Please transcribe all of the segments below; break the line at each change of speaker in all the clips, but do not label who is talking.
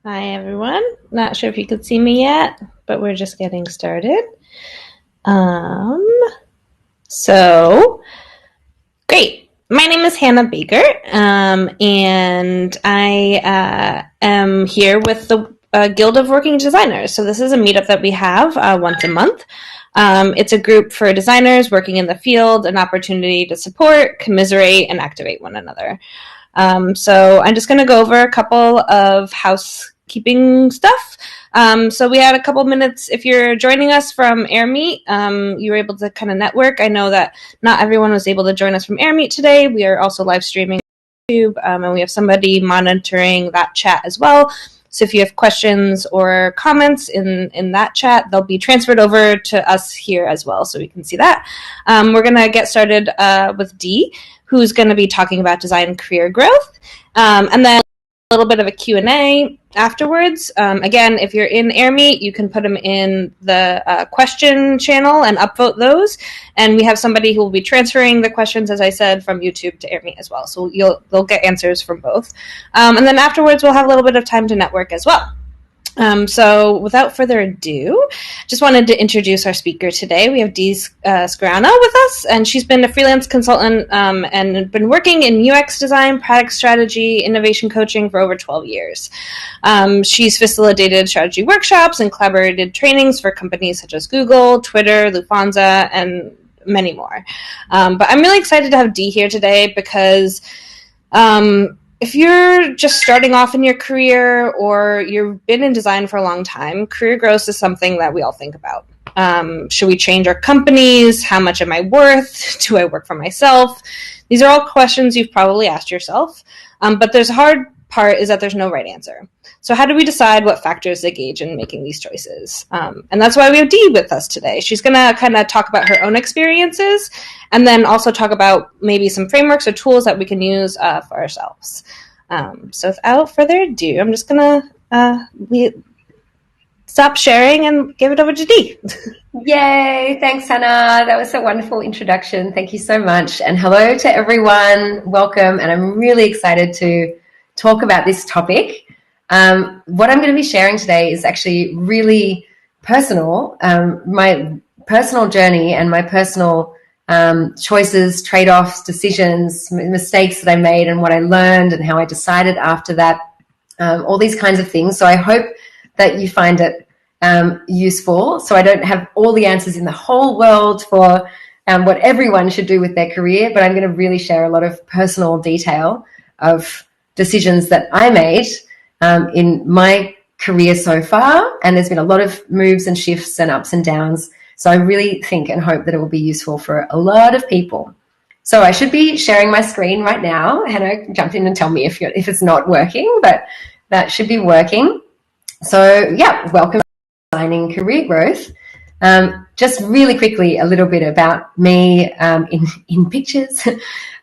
Hi, everyone. Not sure if you could see me yet, but we're just getting started. Um, so, great. My name is Hannah Baker, and I am here with the Guild of Working Designers. So, this is a meetup that we have once a month. It's a group for designers working in the field, an opportunity to support, commiserate, and activate one another. So I'm just going to go over a couple of housekeeping stuff. So we had a couple minutes. If you're joining us from AirMeet, you were able to kind of network. I know that not everyone was able to join us from AirMeet today. We are also live streaming on YouTube, and we have somebody monitoring that chat as well. So if you have questions or comments in that chat, they'll be transferred over to us here as well, so we can see that. We're going to get started with Dee, who's going to be talking about design career growth, and then a little bit of a Q&A afterwards. Again, if you're in AirMeet, you can put them in the question channel and upvote those. And we have somebody who will be transferring the questions, as I said, from YouTube to AirMeet as well. So they'll get answers from both. And then afterwards, we'll have a little bit of time to network as well. So without further ado, just wanted to introduce our speaker today. We have Dee Scarano with us, and she's been a freelance consultant and been working in UX design, product strategy, innovation coaching for over 12 years. She's facilitated strategy workshops and collaborated trainings for companies such as Google, Twitter, Lufthansa, and many more. But I'm really excited to have Dee here today because if you're just starting off in your career or you've been in design for a long time, career growth is something that we all think about. Should we change our companies? How much am I worth? Do I work for myself? These are all questions you've probably asked yourself. But there's a hard part is that there's no right answer. So how do we decide what factors to gauge in making these choices? And that's why we have Dee with us today. She's going to kind of talk about her own experiences and then also talk about maybe some frameworks or tools that we can use for ourselves. So without further ado, I'm just going to stop sharing and give it over to Dee.
Yay! Thanks, Hannah. That was a wonderful introduction. Thank you so much. And hello to everyone. Welcome. And I'm really excited to talk about this topic. What I'm going to be sharing today is actually really personal, my personal journey and my personal choices, trade-offs, decisions, mistakes that I made and what I learned and how I decided after that, all these kinds of things. So I hope that you find it useful. So I don't have all the answers in the whole world for what everyone should do with their career, but I'm going to really share a lot of personal detail of decisions that I made in my career so far. And there's been a lot of moves and shifts and ups and downs. So I really think and hope that it will be useful for a lot of people. So I should be sharing my screen right now. Hannah, jump in and tell me if it's not working, but that should be working. So yeah, welcome to Designing Career Growth. Just really quickly, a little bit about me in pictures.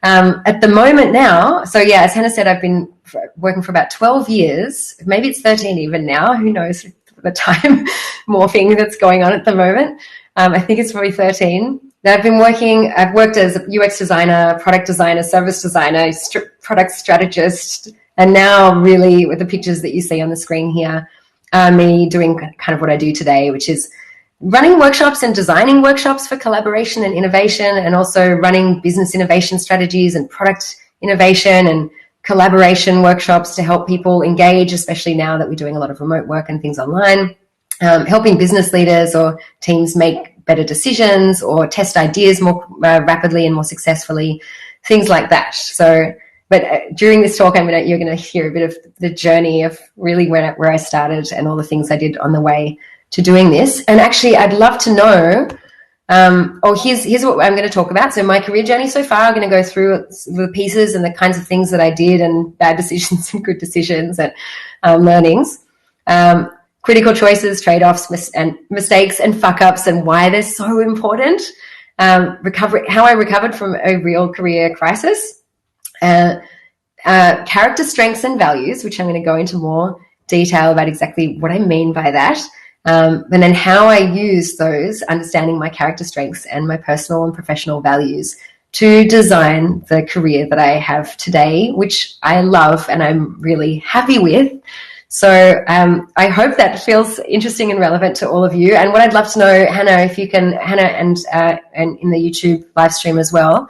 At the moment now, so yeah, as Hannah said, I've been working for about 12 years. Maybe it's 13 even now. Who knows the time morphing that's going on at the moment. I think it's probably 13. I've worked as a UX designer, product designer, service designer, product strategist, and now really with the pictures that you see on the screen here, me doing kind of what I do today, which is running workshops and designing workshops for collaboration and innovation, and also running business innovation strategies and product innovation and collaboration workshops to help people engage, especially now that we're doing a lot of remote work and things online, helping business leaders or teams make better decisions or test ideas more rapidly and more successfully, things like that. So, but during this talk, you're going to hear a bit of the journey of really where I started and all the things I did on the way to doing this. And actually, I'd love to know, here's what I'm going to talk about. So my career journey so far, I'm going to go through the pieces and the kinds of things that I did and bad decisions and good decisions and learnings, critical choices, trade-offs and mistakes and fuck-ups and why they're so important, how I recovered from a real career crisis, character strengths and values, which I'm going to go into more detail about exactly what I mean by that. And then how I use those, understanding my character strengths and my personal and professional values to design the career that I have today, which I love and I'm really happy with. So I hope that feels interesting and relevant to all of you. And what I'd love to know, Hannah, if you can, Hannah, and in the YouTube live stream as well,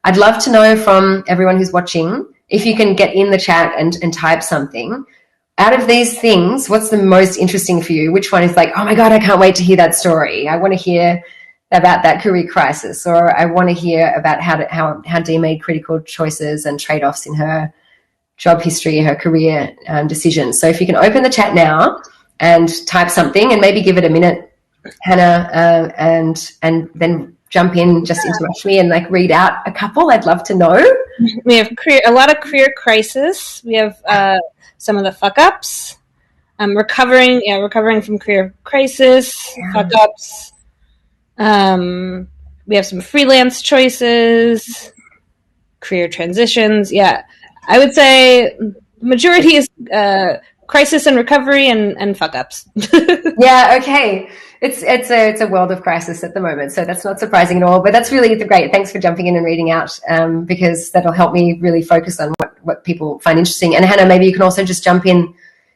I'd love to know from everyone who's watching, if you can get in the chat and type something. Out of these things, what's the most interesting for you? Which one is like, oh my God, I can't wait to hear that story. I want to hear about that career crisis, or I want to hear about how Dee made critical choices and trade-offs in her job history, her career decisions. So if you can open the chat now and type something, and maybe give it a minute, Hannah, and then jump in, just interrupt me and like read out a couple. I'd love to know.
We have a lot of career crisis. We have some of the fuck ups. Recovering from career crisis, fuck ups. We have some freelance choices, career transitions. Yeah, I would say the majority is crisis and recovery and fuck ups.
Yeah, okay. It's a world of crisis at the moment, so that's not surprising at all. But that's really great. Thanks for jumping in and reading out, because that'll help me really focus on what people find interesting. And Hannah, maybe you can also just jump in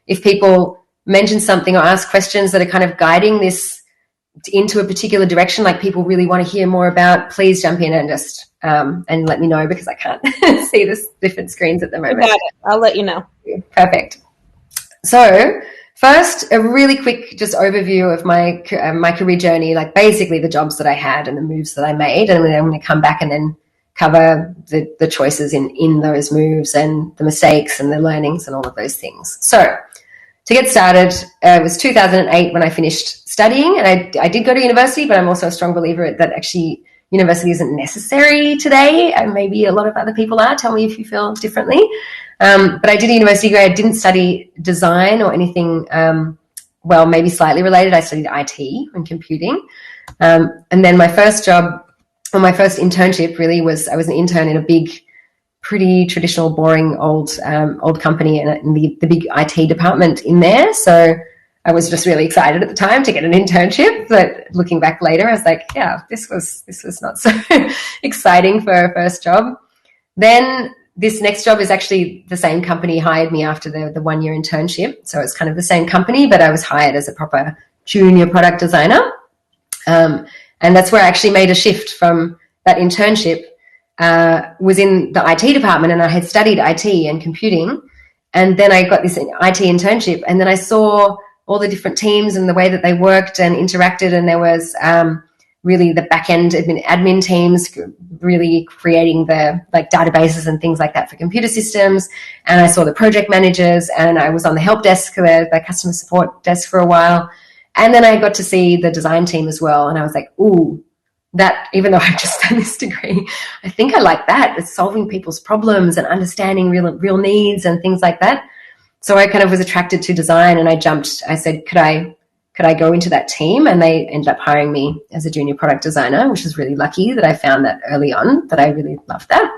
if people mention something or ask questions that are kind of guiding this into a particular direction, like people really want to hear more about. Please jump in and just and let me know, because I can't see the different screens at the moment.
Got it. I'll let you know.
Perfect. So first, a really quick just overview of my career journey, like basically the jobs that I had and the moves that I made, and then I'm going to come back and then cover the choices in those moves and the mistakes and the learnings and all of those things. So to get started, it was 2008 when I finished studying, and I did go to university, but I'm also a strong believer that actually university isn't necessary today, and maybe a lot of other people are. Tell me if you feel differently. But I did a university degree. I didn't study design or anything, maybe slightly related. I studied IT and computing. And then my first job, or my first internship really was, I was an intern in a big, pretty traditional, boring old company, and the big IT department in there. So I was just really excited at the time to get an internship. But looking back later, I was like, yeah, this was not so exciting for a first job. Then this next job is actually the same company hired me after the 1 year internship. So it's kind of the same company, but I was hired as a proper junior product designer. And that's where I actually made a shift from that internship. Was in the IT department, and I had studied IT and computing. And then I got this IT internship, and then I saw all the different teams and the way that they worked and interacted. And there was really the back-end admin teams really creating the like databases and things like that for computer systems. And I saw the project managers, and I was on the help desk, the customer support desk for a while. And then I got to see the design team as well. And I was like, ooh, that, even though I've just done this degree, I think I like that. It's solving people's problems and understanding real needs and things like that. So I kind of was attracted to design, and I said, could I go into that team? And they ended up hiring me as a junior product designer, which is really lucky that I found that early on, that I really loved that.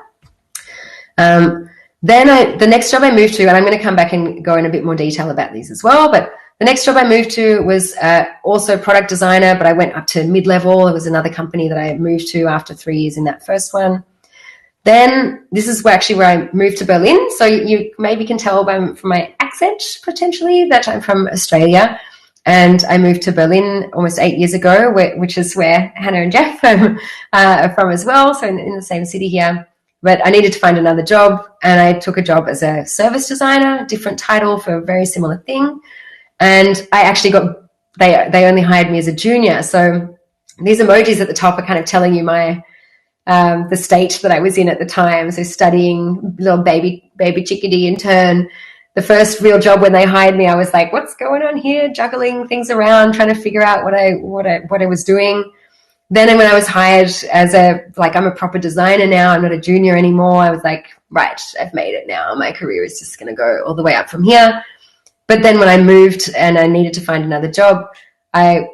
Then the next job I moved to, and I'm going to come back and go in a bit more detail about these as well, but the next job I moved to was also product designer, but I went up to mid-level. It was another company that I moved to after 3 years in that first one. Then this is where I moved to Berlin. So you maybe can tell from my accent potentially that I'm from Australia. And I moved to Berlin almost 8 years ago, which is where Hannah and Jeff are from as well. So in the same city here. But I needed to find another job, and I took a job as a service designer, different title for a very similar thing. And I actually they only hired me as a junior. So these emojis at the top are kind of telling you the state that I was in at the time. So studying, little baby chickadee intern. The first real job when they hired me, I was like, what's going on here? Juggling things around, trying to figure out what I was doing. Then when I was hired as I'm a proper designer now, I'm not a junior anymore. I was like, right, I've made it now. My career is just going to go all the way up from here. But then when I moved and I needed to find another job, I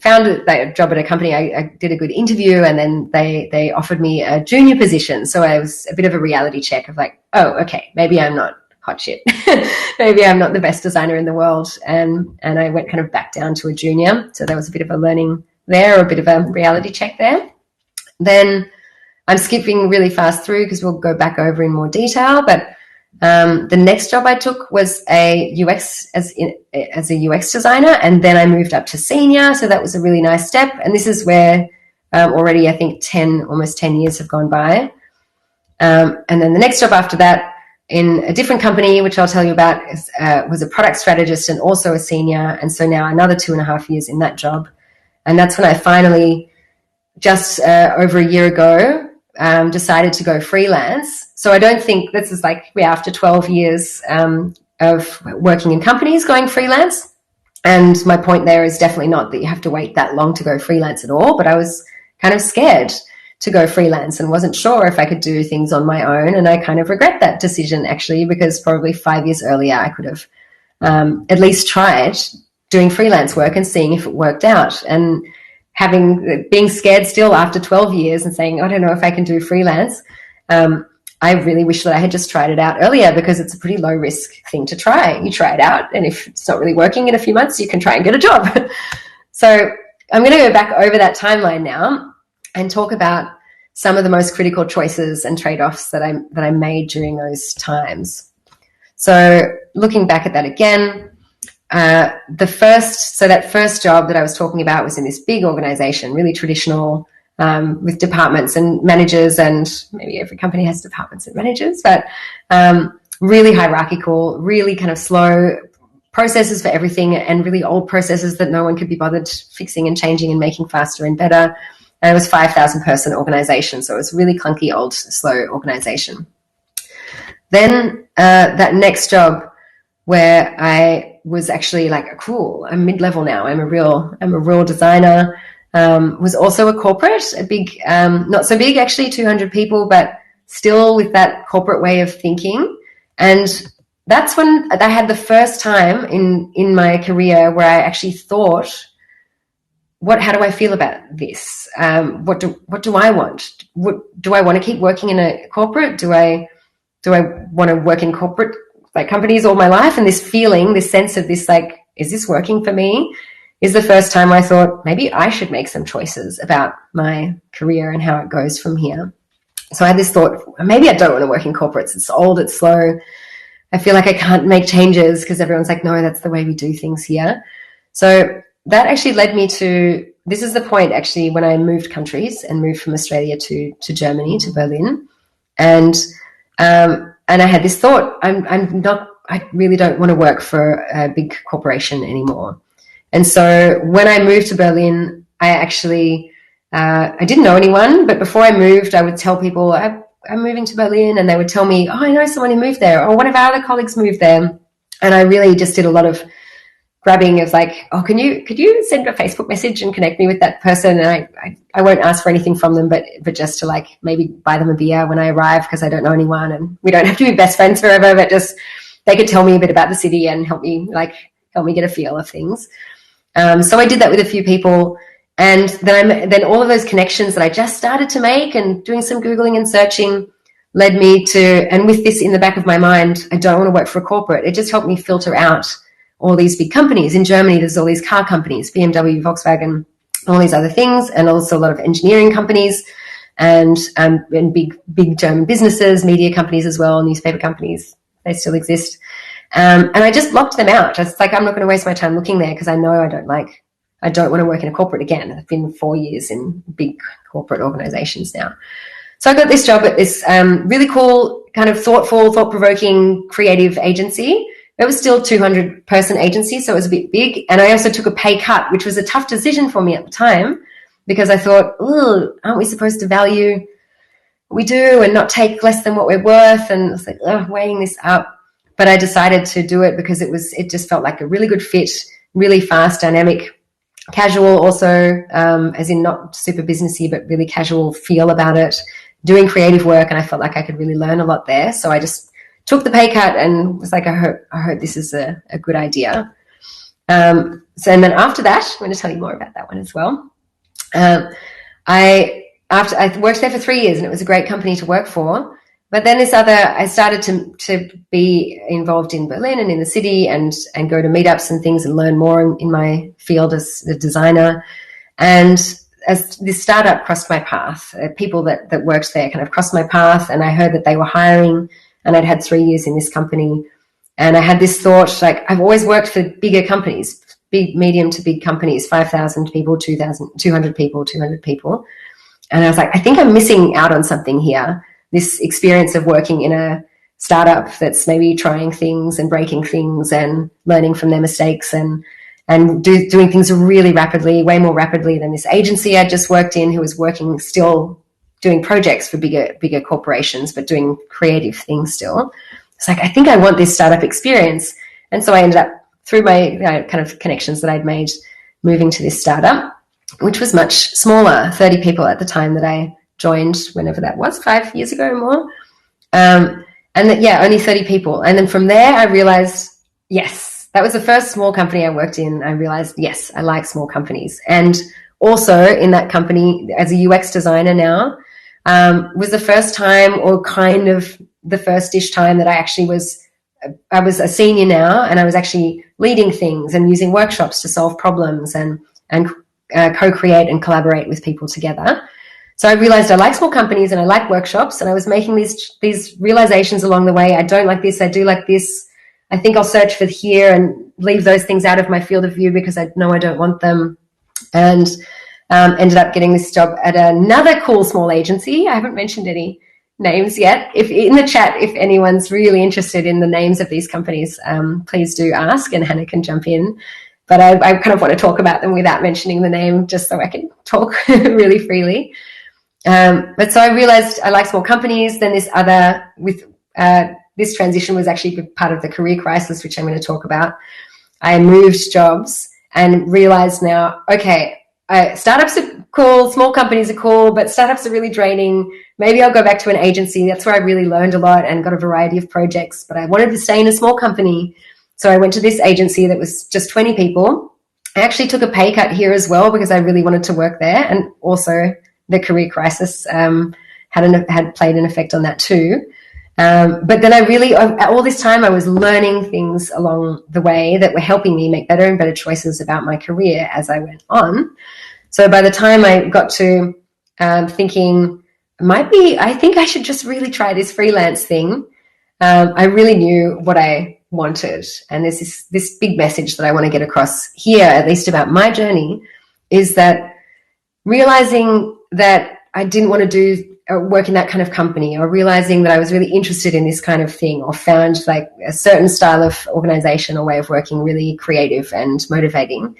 found a job at a company. I did a good interview, and then they offered me a junior position. So I was a bit of a reality check of like, oh, okay, maybe I'm not hot shit. Maybe I'm not the best designer in the world. And I went kind of back down to a junior. So there was a bit of a learning there, a bit of a reality check there. Then I'm skipping really fast through because we'll go back over in more detail. But The next job I took was a UX as a UX designer, and then I moved up to senior. So that was a really nice step. And this is where already I think almost 10 years have gone by. And then the next job after that in a different company, which I'll tell you about, was a product strategist and also a senior. And so now another 2.5 years in that job. And that's when I finally, just over a year ago, decided to go freelance. So I don't think this is like after 12 years of working in companies going freelance. And my point there is definitely not that you have to wait that long to go freelance at all, but I was kind of scared to go freelance and wasn't sure if I could do things on my own. And I kind of regret that decision, actually, because probably 5 years earlier I could have at least tried doing freelance work and seeing if it worked out. And being scared still after 12 years and saying, I don't know if I can do freelance, I really wish that I had just tried it out earlier, because it's a pretty low risk thing to try. You try it out, and if it's not really working in a few months, you can try and get a job. So I'm going to go back over that timeline now and talk about some of the most critical choices and trade-offs that I made during those times. So looking back at that again, that first job that I was talking about was in this big organization, really traditional, with departments and managers, and maybe every company has departments and managers, but really hierarchical, really kind of slow processes for everything, and really old processes that no one could be bothered fixing and changing and making faster and better. And it was 5,000 person organization, so it was really clunky, old, slow organization. Then that next job, where I was actually like, cool, I'm mid-level now, I'm a real designer, was also a corporate, a big, not so big actually, 200 people, but still with that corporate way of thinking. And that's when I had the first time in my career where I actually thought, how do I feel about this? What do I want? Do I want to keep working in a corporate? Do I want to work in corporate like companies all my life? And this feeling, this sense of this, like, is this working for me? Is the first time I thought maybe I should make some choices about my career and how it goes from here. So I had this thought, maybe I don't want to work in corporates. It's old, it's slow. I feel like I can't make changes because everyone's like, no, that's the way we do things here. So that actually led me to, this is the point actually when I moved countries and moved from Australia to Germany, to Berlin. And I had this thought, I really don't want to work for a big corporation anymore. And so when I moved to Berlin, I actually, I didn't know anyone, but before I moved, I would tell people I'm moving to Berlin, and they would tell me, oh, I know someone who moved there, or one of our other colleagues moved there. And I really just did a lot of grabbing of like, oh, could you send a Facebook message and connect me with that person? And I won't ask for anything from them, but just to like maybe buy them a beer when I arrive, because I don't know anyone, and we don't have to be best friends forever, but just they could tell me a bit about the city and help me get a feel of things. So I did that with a few people, and then all of those connections that I just started to make and doing some Googling and searching led me to, and with this in the back of my mind, I don't want to work for a corporate. It just helped me filter out all these big companies. In Germany, there's all these car companies, BMW, Volkswagen, all these other things, and also a lot of engineering companies and big German businesses, media companies as well, newspaper companies. They still exist. And I just blocked them out. I was like, I'm not going to waste my time looking there, because I know I don't want to work in a corporate again. I've been 4 years in big corporate organizations now. So I got this job at this really cool, kind of thoughtful, thought-provoking, creative agency. It was still 200-person agency, so it was a bit big. And I also took a pay cut, which was a tough decision for me at the time, because I thought, aren't we supposed to value what we do and not take less than what we're worth? And I was like, weighing this up. But I decided to do it because it just felt like a really good fit, really fast, dynamic, casual also, as in not super businessy, but really casual feel about it, doing creative work. And I felt like I could really learn a lot there. So I just took the pay cut and was like, I hope this is a good idea. And then after that, I'm going to tell you more about that one as well. I worked there for 3 years, and it was a great company to work for. But then I started to be involved in Berlin and in the city, and go to meetups and things and learn more in my field as a designer. And as this startup crossed my path, people that worked there kind of crossed my path, and I heard that they were hiring and I'd had 3 years in this company. And I had this thought, like, I've always worked for bigger companies, big, medium to big companies, 5,000 people, 2,200 people, 200 people. And I was like, I think I'm missing out on something here. This experience of working in a startup that's maybe trying things and breaking things and learning from their mistakes and doing things really rapidly, way more rapidly than this agency I just worked in, who was working still doing projects for bigger corporations, but doing creative things still. It's like, I think I want this startup experience. And so I ended up, through my kind of connections that I'd made, moving to this startup, which was much smaller, 30 people at the time that I joined, whenever that was, 5 years ago or more. Only 30 people. And then from there, I realized, yes, that was the first small company I worked in. I realized, yes, I like small companies. And also in that company, as a UX designer now, was the first time, or kind of the first-ish time, that I was a senior now, and I was actually leading things and using workshops to solve problems and co-create and collaborate with people together. So I realized I like small companies and I like workshops, and I was making these realizations along the way. I don't like this. I do like this. I think I'll search for here and leave those things out of my field of view because I know I don't want them. And ended up getting this job at another cool small agency. I haven't mentioned any names yet. If in the chat, if anyone's really interested in the names of these companies, please do ask, and Hannah can jump in. But I kind of want to talk about them without mentioning the name, just so I can talk really freely. But so I realized I like small companies. Then this transition was actually part of the career crisis, which I'm going to talk about. I moved jobs and realized now, okay, startups are cool, small companies are cool, but startups are really draining. Maybe I'll go back to an agency. That's where I really learned a lot and got a variety of projects, but I wanted to stay in a small company. So I went to this agency that was just 20 people. I actually took a pay cut here as well because I really wanted to work there, and also the career crisis had played an effect on that too. But then all this time I was learning things along the way that were helping me make better and better choices about my career as I went on. So by the time I got to thinking, I think I should just really try this freelance thing, I really knew what I wanted. And there's this big message that I want to get across here, at least about my journey, is that realizing that I didn't want to do work in that kind of company, or realizing that I was really interested in this kind of thing, or found like a certain style of organization or way of working really creative and motivating,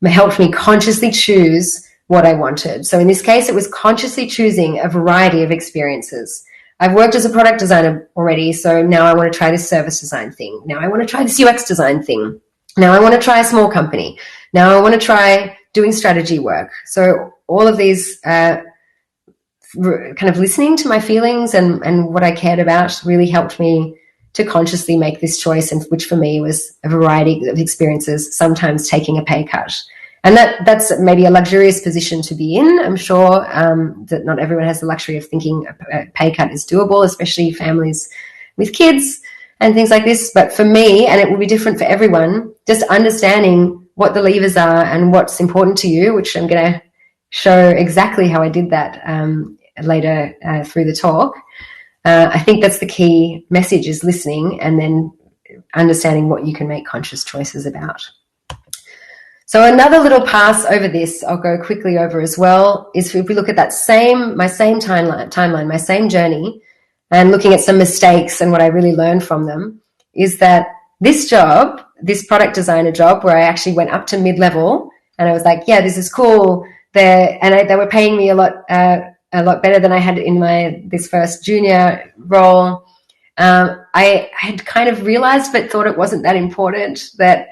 helped me consciously choose what I wanted. So in this case, it was consciously choosing a variety of experiences. I've worked as a product designer already, so now I want to try this service design thing. Now I want to try this UX design thing. Now I want to try a small company. Now I want to try doing strategy work. So all of these kind of listening to my feelings and what I cared about really helped me to consciously make this choice, and which for me was a variety of experiences, sometimes taking a pay cut. And that's maybe a luxurious position to be in. I'm sure that not everyone has the luxury of thinking a pay cut is doable, especially families with kids and things like this. But for me, and it will be different for everyone, just understanding what the levers are and what's important to you, which I'm going to show exactly how I did that later through the talk. I think that's the key message, is listening and then understanding what you can make conscious choices about. So another little pass over this, I'll go quickly over as well, is if we look at my same timeline, my same journey, and looking at some mistakes and what I really learned from them, is that this job, this product designer job, where I actually went up to mid-level, and I was like, yeah, this is cool. They were paying me a lot better than I had in this first junior role. I had kind of realized, but thought it wasn't that important, that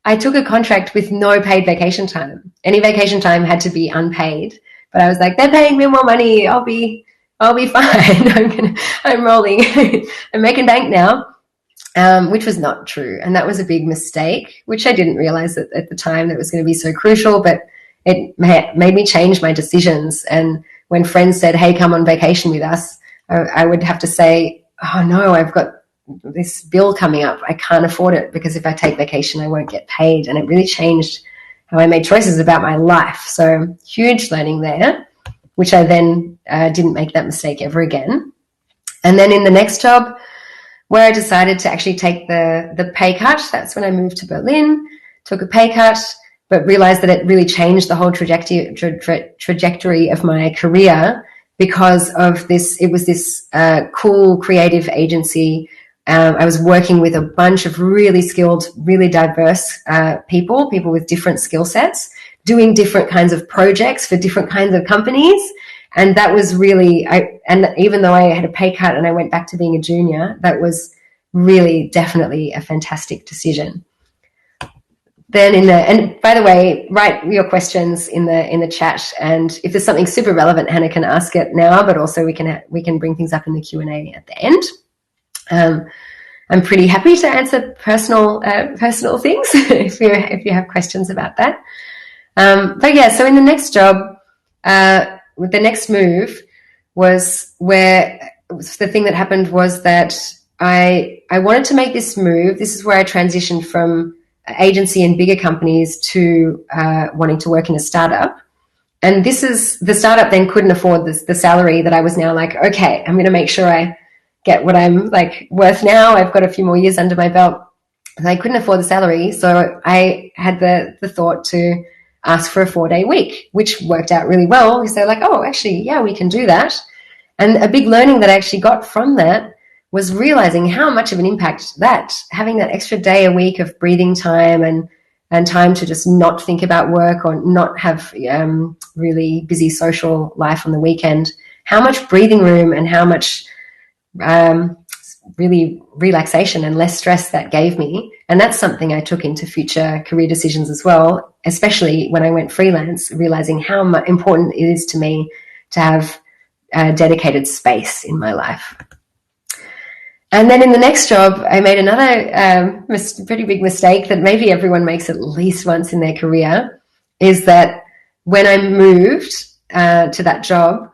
I took a contract with no paid vacation time. Any vacation time had to be unpaid. But I was like, they're paying me more money. I'll be fine. I'm rolling. I'm making bank now, which was not true. And that was a big mistake, which I didn't realize at the time that it was going to be so crucial, but it made me change my decisions. And when friends said, hey, come on vacation with us, I would have to say, oh no, I've got this bill coming up. I can't afford it, because if I take vacation, I won't get paid. And it really changed how I made choices about my life. So huge learning there, which I then didn't make that mistake ever again. And then in the next job, where I decided to actually take the pay cut. That's when I moved to Berlin, took a pay cut, but realized that it really changed the whole trajectory of my career because of this. It was this cool creative agency. I was working with a bunch of really skilled, really diverse people with different skill sets, doing different kinds of projects for different kinds of companies. And that was really, and even though I had a pay cut and I went back to being a junior, that was really definitely a fantastic decision. Then and by the way, write your questions in the chat, and if there's something super relevant, Hannah can ask it now, but also we can bring things up in the Q&A at the end. I'm pretty happy to answer personal things if you have questions about that. But yeah, so in the next job, the next move was where the thing that happened was that I wanted to make this move. This is where I transitioned from agency and bigger companies to wanting to work in a startup. And this is the startup then couldn't afford the salary that I was now like, okay, I'm going to make sure I get what I'm like worth now. I've got a few more years under my belt. And I couldn't afford the salary. So I had the thought to ask for a 4-day week, which worked out really well because they're like, oh, actually, yeah, we can do that. And a big learning that I actually got from that was realizing how much of an impact that having that extra day a week of breathing time and time to just not think about work or not have really busy social life on the weekend, how much breathing room and how much really relaxation and less stress that gave me. And that's something I took into future career decisions as well, especially when I went freelance, realizing how important it is to me to have dedicated space in my life. And then in the next job, I made another pretty big mistake that maybe everyone makes at least once in their career, is that when I moved to that job,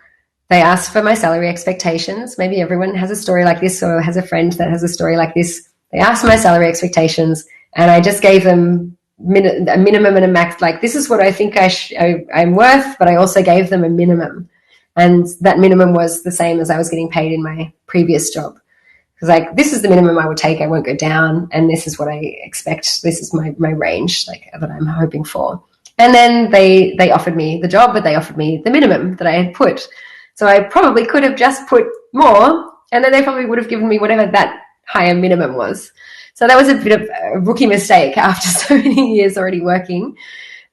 they asked for my salary expectations. Maybe everyone has a story like this or has a friend that has a story like this. They asked my salary expectations and I just gave them a minimum and a max. Like, this is what I think I'm worth, but I also gave them a minimum. And that minimum was the same as I was getting paid in my previous job. Because like, this is the minimum I would take. I won't go down. And this is what I expect. This is my range like that I'm hoping for. And then they offered me the job, but they offered me the minimum that I had put. So I probably could have just put more, and then they probably would have given me whatever that higher minimum was. So that was a bit of a rookie mistake after so many years already working.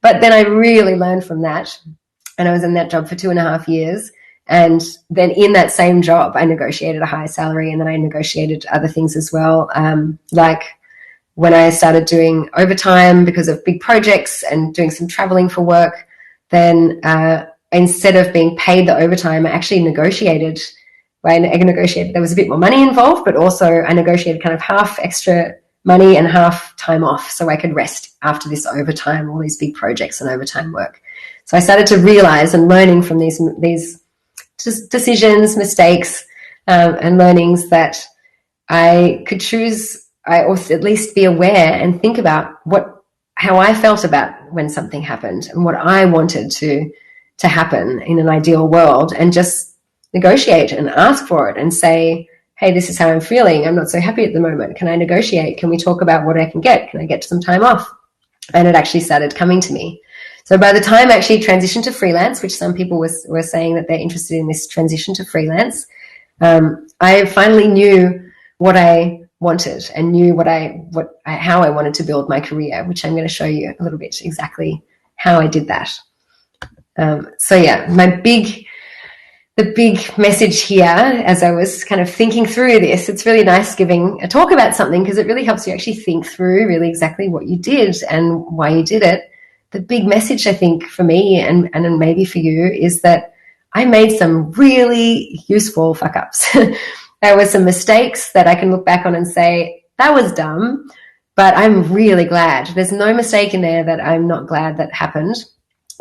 But then I really learned from that. And I was in that job for 2.5 years. And then in that same job, I negotiated a higher salary, and then I negotiated other things as well. Like when I started doing overtime because of big projects and doing some traveling for work, then instead of being paid the overtime, I actually negotiated. There was a bit more money involved, but also I negotiated kind of half extra money and half time off so I could rest after this overtime, all these big projects and overtime work. So I started to realize and learning from these decisions, mistakes, and learnings that I could choose, or at least be aware and think about how I felt about when something happened and what I wanted to happen in an ideal world, and just negotiate and ask for it and say, hey, this is how I'm feeling. I'm not so happy at the moment. Can I negotiate? Can we talk about what I can get? Can I get some time off? And it actually started coming to me. So by the time I actually transitioned to freelance, which some people were saying that they're interested in this transition to freelance, I finally knew what I wanted and knew how I wanted to build my career, which I'm going to show you a little bit exactly how I did that. So yeah, the big message here, as I was kind of thinking through this, it's really nice giving a talk about something because it really helps you actually think through really exactly what you did and why you did it. The big message, I think, for me and maybe for you is that I made some really useful fuck ups. There were some mistakes that I can look back on and say, that was dumb, but I'm really glad. There's no mistake in there that I'm not glad that happened,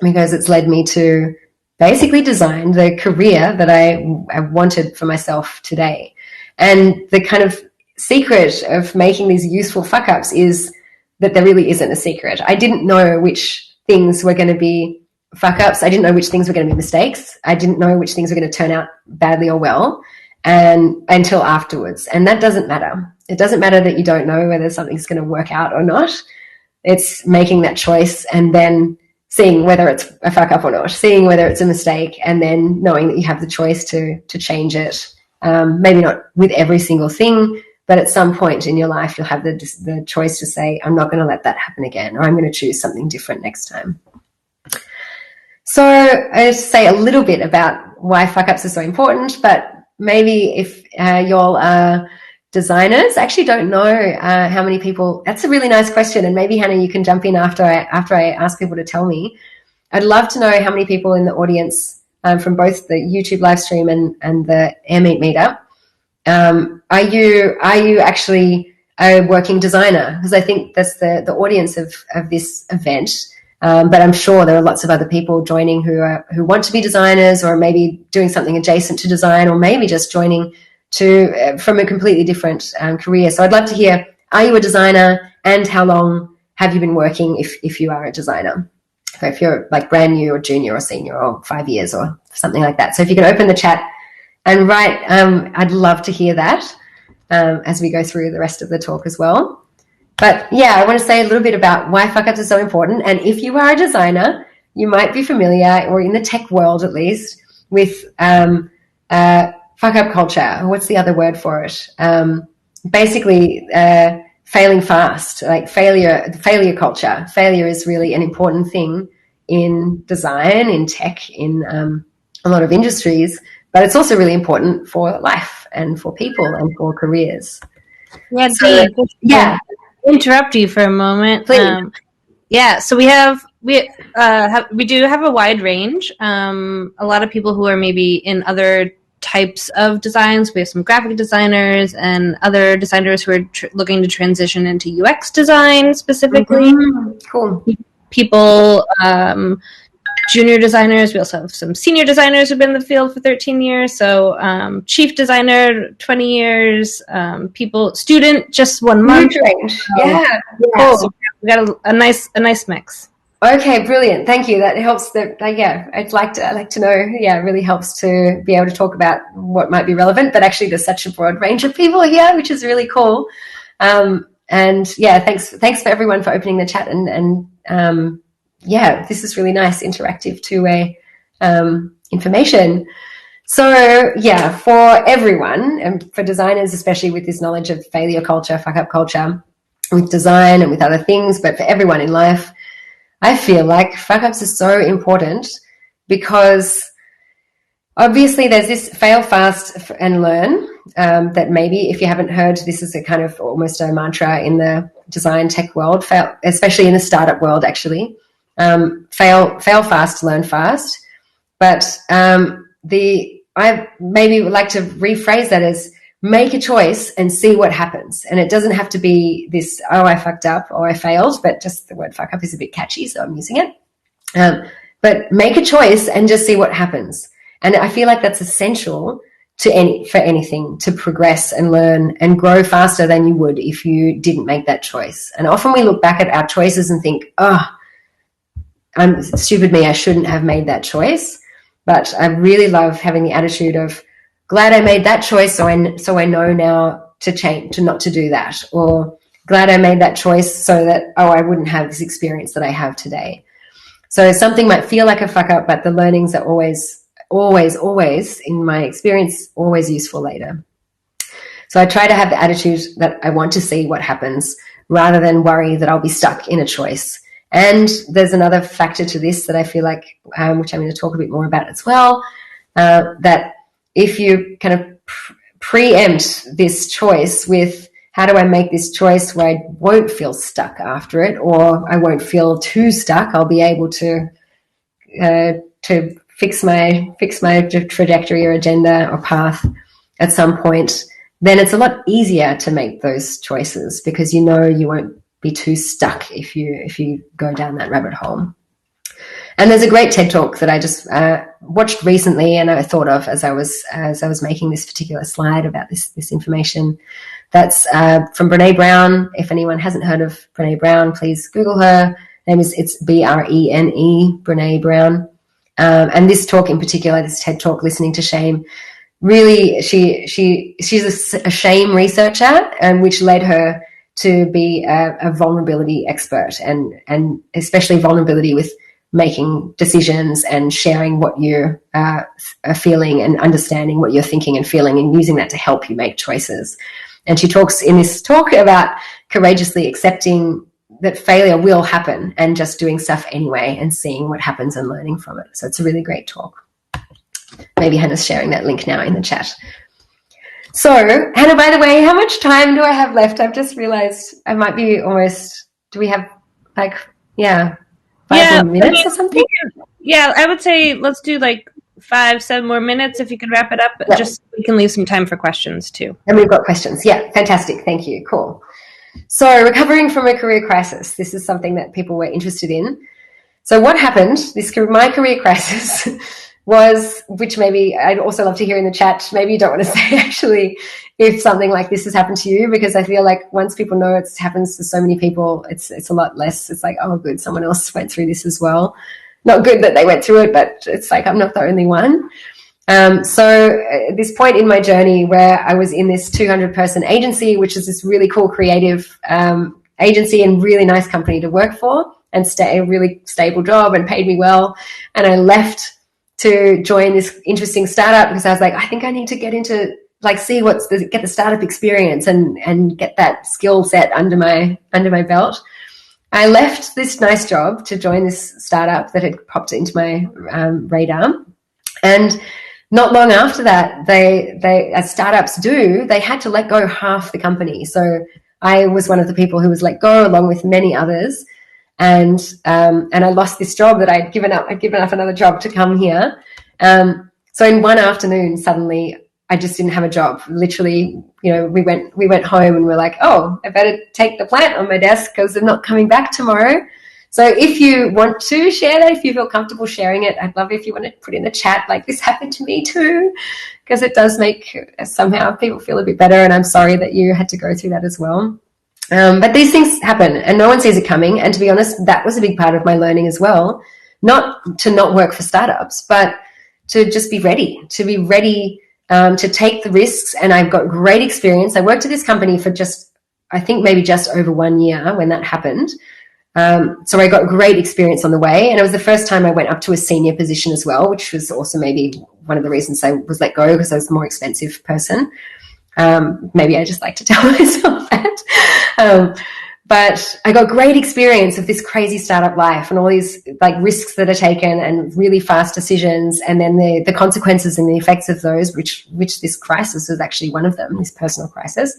because it's led me to basically design the career that I wanted for myself today. And the kind of secret of making these useful fuck ups is that there really isn't a secret. I didn't know which things were going to be fuck ups. I didn't know which things were going to be mistakes. I didn't know which things were going to turn out badly or well. and until afterwards. And that doesn't matter. It doesn't matter that you don't know whether something's going to work out or not. It's making that choice and then seeing whether it's a fuck up or not, seeing whether it's a mistake, and then knowing that you have the choice to change it. Maybe not with every single thing, but at some point in your life, you'll have the choice to say, I'm not going to let that happen again, or I'm going to choose something different next time. So I just say a little bit about why fuck ups are so important, but maybe if y'all are designers, I actually don't know how many people. That's a really nice question, and maybe Hannah, you can jump in after I ask people to tell me. I'd love to know how many people in the audience from both the YouTube live stream and the Airmeet meetup. Are you actually a working designer? Because I think that's the audience of this event. But I'm sure there are lots of other people joining who want to be designers, or maybe doing something adjacent to design, or maybe just joining from a completely different career. So I'd love to hear, are you a designer, and how long have you been working if you are a designer? So if you're like brand new or junior or senior or 5 years or something like that. So if you can open the chat and write, I'd love to hear that as we go through the rest of the talk as well. But yeah, I want to say a little bit about why fuck ups are so important. And if you are a designer, you might be familiar, or in the tech world at least, with fuck up culture. What's the other word for it? Basically, failing fast, like failure culture. Failure is really an important thing in design, in tech, in a lot of industries, but it's also really important for life and for people and for careers.
Yeah,
so,
Dee, yeah. Interrupt you for a moment.
Please.
Yeah, so we do have a wide range. A lot of people who are maybe in other types of designs. We have some graphic designers and other designers who are looking to transition into UX design specifically.
Mm-hmm. Cool.
People, junior designers. We also have some senior designers who've been in the field for 13 years. So chief designer, 20 years. Student, just 1 month.
Range. Yeah.
Cool. So we got a nice mix.
Okay, brilliant. Thank you. That helps. I'd like to know. Yeah, it really helps to be able to talk about what might be relevant. But actually, there's such a broad range of people here, which is really cool. And yeah, thanks for everyone for opening the chat and yeah, this is really nice, interactive two-way information. So yeah, for everyone, and for designers, especially with this knowledge of failure culture, fuck-up culture, with design and with other things, but for everyone in life, I feel like fuck-ups are so important because obviously there's this fail fast and learn that maybe if you haven't heard, this is a kind of almost a mantra in the design tech world, especially in the startup world actually. Fail fast, learn fast. But I maybe would like to rephrase that as make a choice and see what happens. And it doesn't have to be this, oh, I fucked up or I failed, but just the word fuck up is a bit catchy, so I'm using it. But make a choice and just see what happens. And I feel like that's essential for anything, to progress and learn and grow faster than you would if you didn't make that choice. And often we look back at our choices and think, oh, I'm stupid me, I shouldn't have made that choice. But I really love having the attitude of glad I made that choice, so I know now to change, to not to do that, or glad I made that choice so that I wouldn't have this experience that I have today. So something might feel like a fuck up, but the learnings are always, in my experience, always useful later. So I try to have the attitude that I want to see what happens rather than worry that I'll be stuck in a choice. And there's another factor to this that I feel like, which I'm going to talk a bit more about as well, that if you kind of preempt this choice with how do I make this choice where I won't feel stuck after it, or I won't feel too stuck, I'll be able to fix my trajectory or agenda or path at some point, then it's a lot easier to make those choices because you know you won't be too stuck if you go down that rabbit hole. And there's a great TED talk that I just watched recently, and I thought of as I was making this particular slide about this information. That's from Brene Brown. If anyone hasn't heard of Brene Brown, please Google her. It's Brene, Brene Brown. And this talk in particular, this TED talk, Listening to Shame, really, she's a shame researcher, which led her to be a vulnerability expert, and especially vulnerability with making decisions and sharing what you are feeling and understanding what you're thinking and feeling and using that to help you make choices. And she talks in this talk about courageously accepting that failure will happen and just doing stuff anyway and seeing what happens and learning from it. So it's a really great talk. Maybe Hannah's sharing that link now in the chat. So, Hannah, by the way, how much time do I have left? I've just realized I might be almost, do we have like, 5 more minutes or something?
Yeah, I would say let's do like 5-7 more minutes if you can wrap it up. Yep. Just so we can leave some time for questions too.
And we've got questions. Yeah, fantastic. Thank you. Cool. So recovering from a career crisis. This is something that people were interested in. So what happened, my career crisis was, which maybe I'd also love to hear in the chat, maybe you don't want to say actually if something like this has happened to you, because I feel like once people know it happens to so many people, it's a lot less. It's like, oh, good, someone else went through this as well. Not good that they went through it, but it's like I'm not the only one. So at this point in my journey where I was in this 200-person agency, which is this really cool creative agency and really nice company to work for, and a really stable job and paid me well, and I left to join this interesting startup because I was like, I think I need to get into get the startup experience and get that skill set under my belt. I left this nice job to join this startup that had popped into my radar, and not long after that, they as startups do, they had to let go half the company. So I was one of the people who was let go along with many others. And I lost this job that I'd given up. I'd given up another job to come here. So in one afternoon, suddenly I just didn't have a job. Literally, we went home and we're like, oh, I better take the plant on my desk because they're not coming back tomorrow. So if you want to share that, if you feel comfortable sharing it, I'd love if you want to put in the chat, like, this happened to me too, because it does make somehow people feel a bit better. And I'm sorry that you had to go through that as well. But these things happen and no one sees it coming. And to be honest, that was a big part of my learning as well, not to not work for startups, but to just be ready, to take the risks. And I've got great experience. I worked at this company for I think maybe just over 1 year when that happened. So I got great experience on the way. And it was the first time I went up to a senior position as well, which was also maybe one of the reasons I was let go, because I was the more expensive person. Maybe I just like to tell myself that. But I got great experience of this crazy startup life and all these like risks that are taken and really fast decisions, and then the consequences and the effects of those, which this crisis is actually one of them, this personal crisis.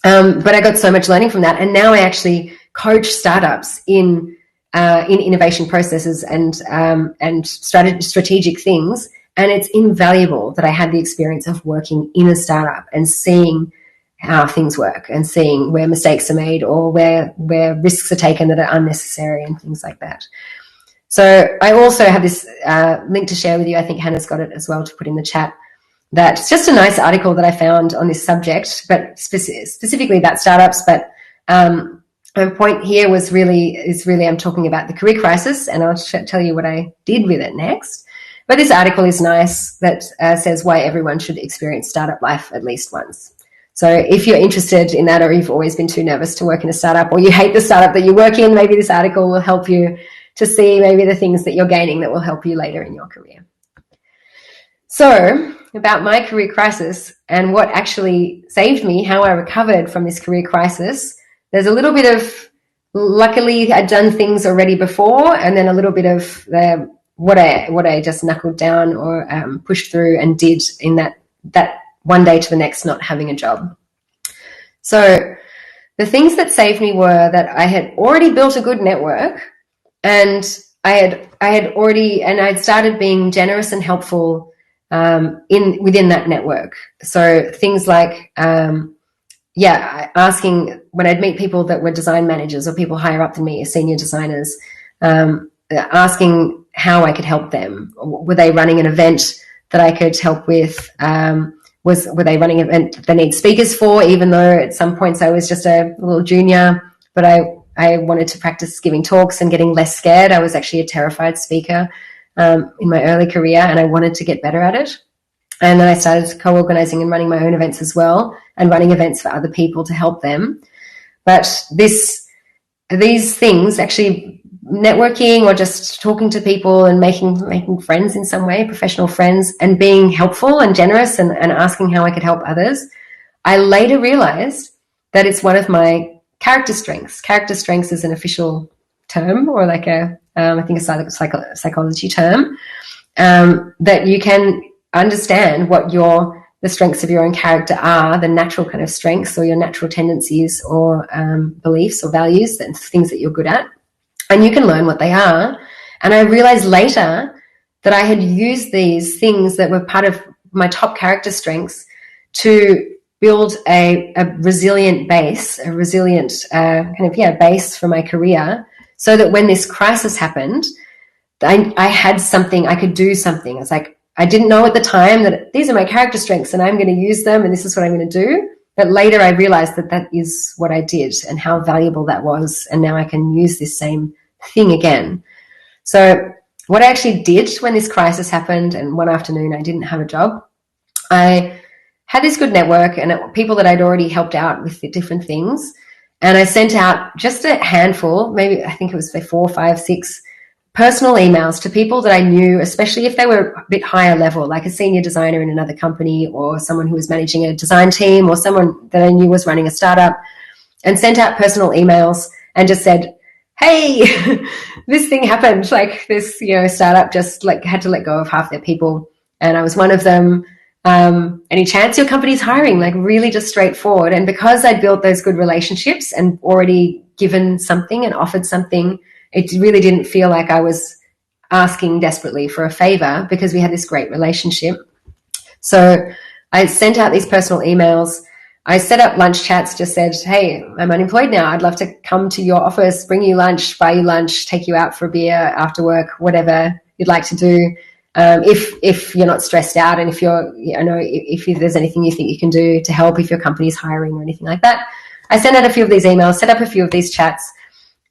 But I got so much learning from that, and now I actually coach startups in innovation processes and strategic things. And it's invaluable that I had the experience of working in a startup and seeing how things work and seeing where mistakes are made or where risks are taken that are unnecessary and things like that. So I also have this link to share with you. I think Hannah's got it as well to put in the chat. That's just a nice article that I found on this subject, but specifically about startups. But my point here is really I'm talking about the career crisis, and I'll tell you what I did with it next. But this article is nice that says why everyone should experience startup life at least once. So if you're interested in that, or you've always been too nervous to work in a startup, or you hate the startup that you work in, maybe this article will help you to see maybe the things that you're gaining that will help you later in your career. So about my career crisis and what actually saved me, how I recovered from this career crisis, there's a little bit of, luckily I'd done things already before, and then a little bit of what I just knuckled down or pushed through and did in that one day to the next not having a job. So the things that saved me were that I had already built a good network, and I'd started being generous and helpful within that network. So things like asking when I'd meet people that were design managers or people higher up than me, senior designers, asking how I could help them. Were they running an event that I could help with? Were they running an event they need speakers for, even though at some points I was just a little junior, but I wanted to practice giving talks and getting less scared. I was actually a terrified speaker in my early career, and I wanted to get better at it. And then I started co-organizing and running my own events as well, and running events for other people to help them. But these things, actually networking or just talking to people and making friends in some way, professional friends, and being helpful and generous and asking how I could help others, I later realized that it's one of my character strengths. Character strengths is an official term, or like I think a psychology term, that you can understand what the strengths of your own character are, the natural kind of strengths or your natural tendencies or beliefs or values and things that you're good at. And you can learn what they are. And I realized later that I had used these things that were part of my top character strengths to build a resilient base, a resilient base for my career, so that when this crisis happened, I had something, I could do something. It's like, I didn't know at the time that these are my character strengths and I'm going to use them and this is what I'm going to do. But later I realized that that is what I did and how valuable that was. And now I can use this same thing again. So what I actually did when this crisis happened, and one afternoon I didn't have a job, I had this good network and people that I'd already helped out with the different things. And I sent out just a handful, maybe I think it was 4, 5, 6 personal emails to people that I knew, especially if they were a bit higher level, like a senior designer in another company or someone who was managing a design team or someone that I knew was running a startup, and sent out personal emails and just said, hey, this thing happened. Like this, startup just like had to let go of half their people. And I was one of them. Any chance your company's hiring? Like really just straightforward. And because I built those good relationships and already given something and offered something, it really didn't feel like I was asking desperately for a favor because we had this great relationship. So I sent out these personal emails. I set up lunch chats, just said, hey, I'm unemployed now. I'd love to come to your office, bring you lunch, buy you lunch, take you out for a beer after work, whatever you'd like to do. If you're not stressed out and if if there's anything you think you can do to help, if your company's hiring or anything like that. I sent out a few of these emails, set up a few of these chats.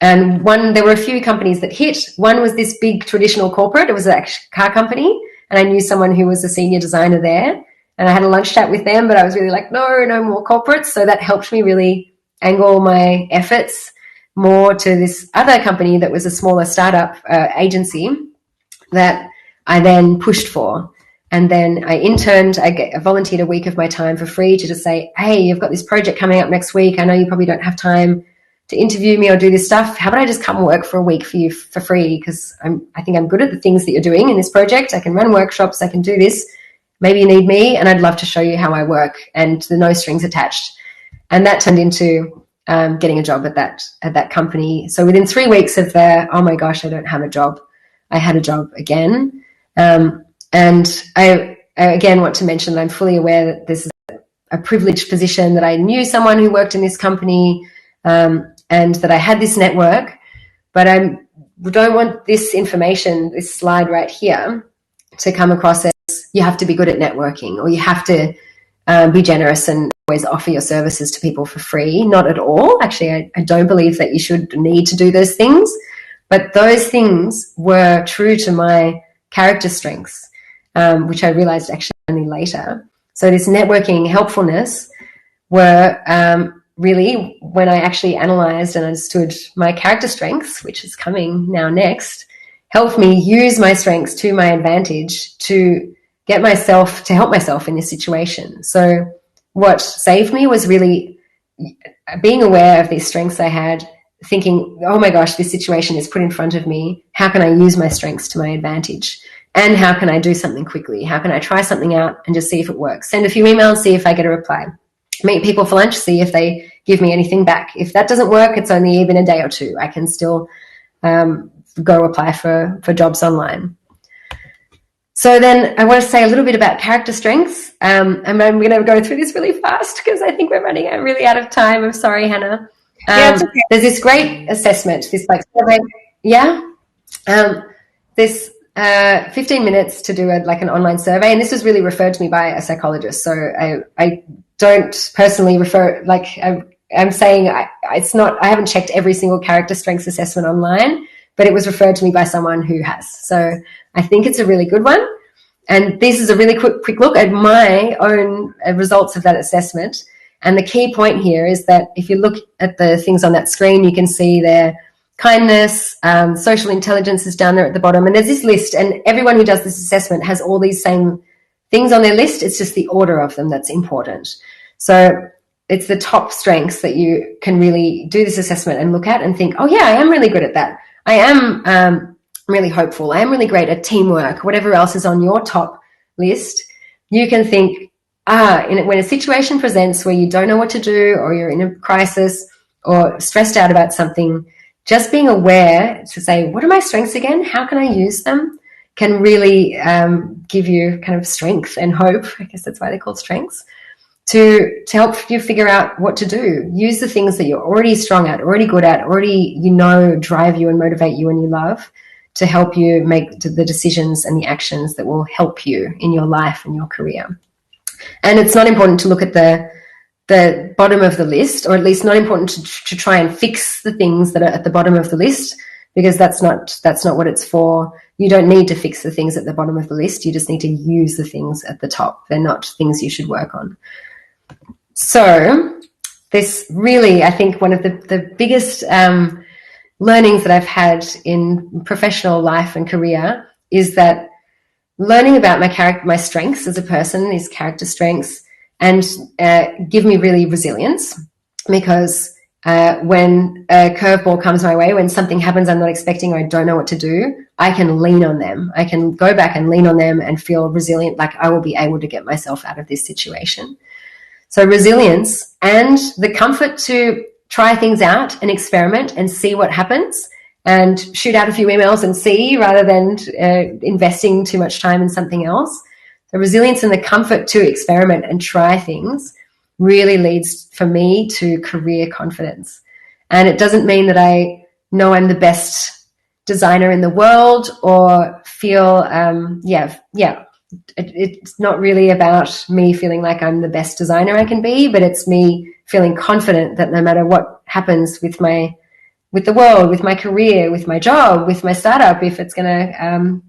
And there were a few companies that hit. One was this big traditional corporate. It was a car company. And I knew someone who was a senior designer there. And I had a lunch chat with them, but I was really like, no more corporates. So that helped me really angle my efforts more to this other company that was a smaller startup agency that I then pushed for. And then I interned, I volunteered a week of my time for free to just say, hey, you've got this project coming up next week. I know you probably don't have time to interview me or do this stuff. How about I just come work for a week for you for free? Because I think I'm good at the things that you're doing in this project. I can run workshops. I can do this. Maybe you need me, and I'd love to show you how I work, and the no strings attached. And that turned into getting a job at that company. So within 3 weeks of oh my gosh, I don't have a job, I had a job again. And I again want to mention that I'm fully aware that this is a privileged position, that I knew someone who worked in this company, and that I had this network. But I don't want this information, this slide right here, to come across as you have to be good at networking or you have to be generous and always offer your services to people for free. Not at all. Actually, I don't believe that you should need to do those things. But those things were true to my character strengths, which I realized actually only later. So this networking helpfulness were really, when I actually analyzed and understood my character strengths, which is coming now next, helped me use my strengths to my advantage to help myself in this situation. So what saved me was really being aware of these strengths I had, thinking, oh my gosh, this situation is put in front of me. How can I use my strengths to my advantage? And how can I do something quickly? How can I try something out and just see if it works? Send a few emails, see if I get a reply. Meet people for lunch, see if they give me anything back. If that doesn't work, it's only even a day or two. I can still go apply for jobs online. So then I want to say a little bit about character strengths. And I'm going to go through this really fast because I think we're running really out of time. I'm sorry, Hannah.
Yeah, it's okay.
There's this great assessment, this like survey. Yeah. This 15 minutes to do an online survey. And this was really referred to me by a psychologist. So I don't personally refer, I'm saying I haven't checked every single character strengths assessment online, but it was referred to me by someone who has. So I think it's a really good one. And this is a really quick look at my own results of that assessment. And the key point here is that if you look at the things on that screen, you can see their kindness, social intelligence is down there at the bottom. And there's this list, and everyone who does this assessment has all these same things on their list. It's just the order of them that's important. So it's the top strengths that you can really do this assessment and look at and think, oh, yeah, I am really good at that. I am really hopeful. I am really great at teamwork, whatever else is on your top list. You can think, when a situation presents where you don't know what to do, or you're in a crisis or stressed out about something, just being aware to say, what are my strengths again? How can I use them? Can really give you kind of strength and hope. I guess that's why they're called strengths, to help you figure out what to do. Use the things that you're already strong at, already good at, already, drive you and motivate you and you love, to help you make the decisions and the actions that will help you in your life and your career. And it's not important to look at the bottom of the list, or at least not important to try and fix the things that are at the bottom of the list, because that's not what it's for. You don't need to fix the things at the bottom of the list. You just need to use the things at the top. They're not things you should work on. So this really, I think, one of the biggest learnings that I've had in professional life and career is that learning about my strengths as a person, these character strengths, and give me really resilience, because when a curveball comes my way, when something happens I'm not expecting or I don't know what to do, I can lean on them. I can go back and lean on them and feel resilient, like I will be able to get myself out of this situation. So resilience and the comfort to try things out and experiment and see what happens, and shoot out a few emails and see, rather than investing too much time in something else. The resilience and the comfort to experiment and try things really leads for me to career confidence. And it doesn't mean that I know I'm the best designer in the world, or feel, it's not really about me feeling like I'm the best designer I can be, but it's me feeling confident that no matter what happens with the world, with my career, with my job, with my startup, if it's going to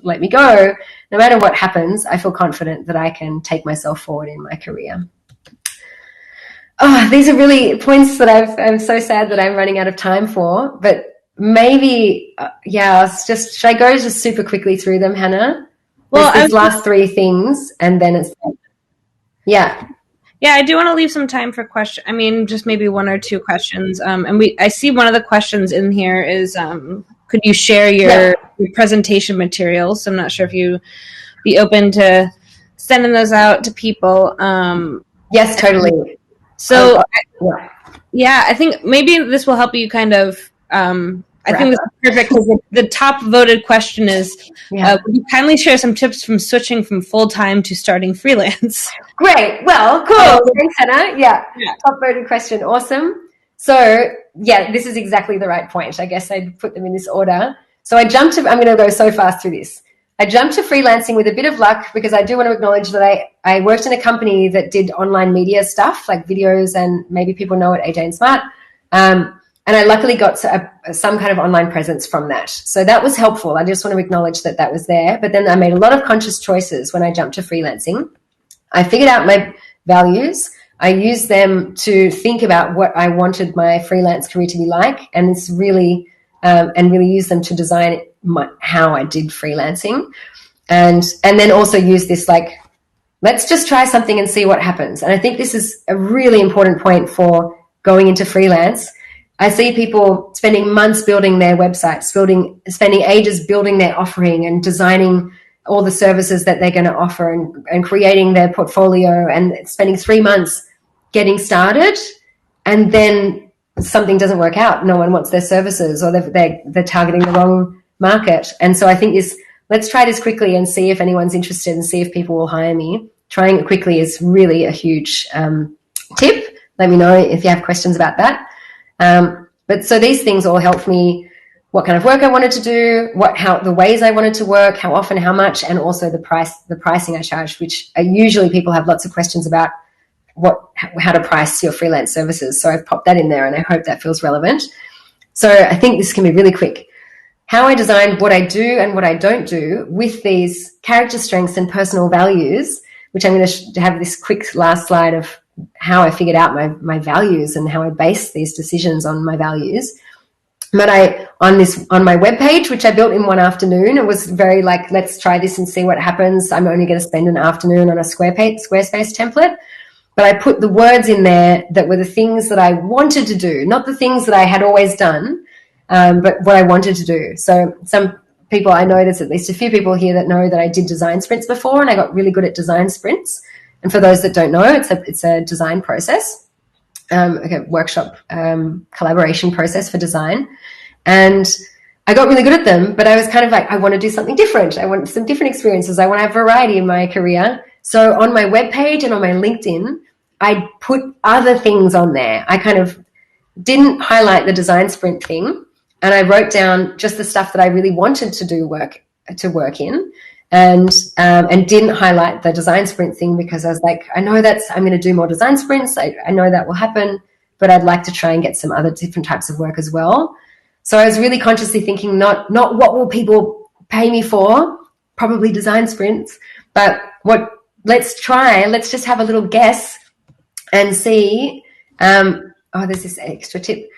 let me go, no matter what happens, I feel confident that I can take myself forward in my career. Oh, these are really points that I'm so sad that I'm running out of time for, but maybe, should I go just super quickly through them, Hannah? Well, these last three things, and then it's, yeah.
Yeah, I do want to leave some time for questions. I mean, just maybe one or two questions. I see one of the questions in here is, could you share your presentation materials? I'm not sure if you'd be open to sending those out to people.
Yes, totally.
So, I think maybe this will help you kind of, I think this is perfect, because the top voted question is, would you kindly share some tips from switching from full-time to starting freelance?
Great. Well, cool. Thanks, Hannah. Yeah. Top voted question. Awesome. So, this is exactly the right point. I guess I'd put them in this order. So I'm going to go so fast through this. I jumped to freelancing with a bit of luck, because I do want to acknowledge that I worked in a company that did online media stuff, like videos, and maybe people know it, AJ and Smart. And I luckily got some kind of online presence from that. So that was helpful. I just want to acknowledge that was there. But then I made a lot of conscious choices when I jumped to freelancing. I figured out my values. I used them to think about what I wanted my freelance career to be like, and it's really use them to design how I did freelancing, and then also use this, like, let's just try something and see what happens. And I think this is a really important point for going into freelance. I see people spending months building their websites, spending ages building their offering and designing all the services that they're going to offer, and creating their portfolio, and spending 3 months getting started, and then something doesn't work out. No one wants their services, or they're targeting the wrong market. And so I think let's try this quickly and see if anyone's interested, and see if people will hire me. Trying it quickly is really a huge tip. Let me know if you have questions about that. But so these things all helped me, what kind of work I wanted to do, the ways I wanted to work, how often, how much, and also the pricing I charged, which usually people have lots of questions about how to price your freelance services. So I've popped that in there, and I hope that feels relevant. So I think this can be really quick. how I designed what I do and what I don't do with these character strengths and personal values, which I'm going to have this quick last slide of how I figured out my values and how I base these decisions on my values. But on my webpage, which I built in one afternoon, it was very like, let's try this and see what happens. I'm only going to spend an afternoon on a Squarespace template. But I put the words in there that were the things that I wanted to do, not the things that I had always done, but what I wanted to do. So some people, I know there's at least a few people here that know that I did design sprints before, and I got really good at design sprints. And for those that don't know, it's a design process. Workshop collaboration process for design. And I got really good at them, but I was kind of like, I want to do something different. I want some different experiences. I want to have variety in my career. So on my webpage and on my LinkedIn, I put other things on there. I kind of didn't highlight the design sprint thing, and I wrote down just the stuff that I really wanted to work in. And didn't highlight the design sprint thing because I was like, I know I'm going to do more design sprints. I know that will happen, but I'd like to try and get some other different types of work as well. So I was really consciously thinking not what will people pay me for, probably design sprints, but let's just have a little guess and see, there's this extra tip,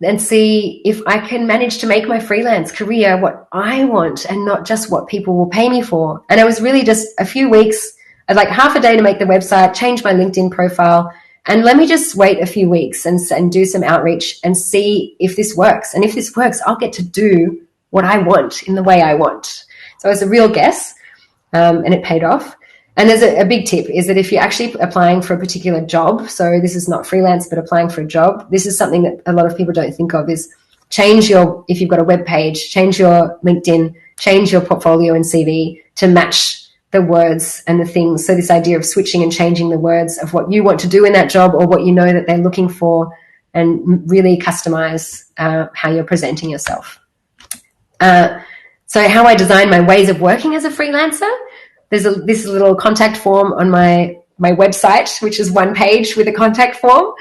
and see if I can manage to make my freelance career what I want and not just what people will pay me for. And it was really just a few weeks. I'd like half a day to make the website, change my LinkedIn profile, and let me just wait a few weeks and do some outreach and see if this works. And if this works, I'll get to do what I want in the way I want. So it was a real guess, and it paid off. And there's a big tip is that if you're actually applying for a particular job, so this is not freelance, but applying for a job, this is something that a lot of people don't think of, is if you've got a web page, change your LinkedIn, change your portfolio and CV to match the words and the things. So this idea of switching and changing the words of what you want to do in that job or what you know that they're looking for, and really customize how you're presenting yourself. So how I design my ways of working as a freelancer, there's this little contact form on my website, which is one page with a contact form,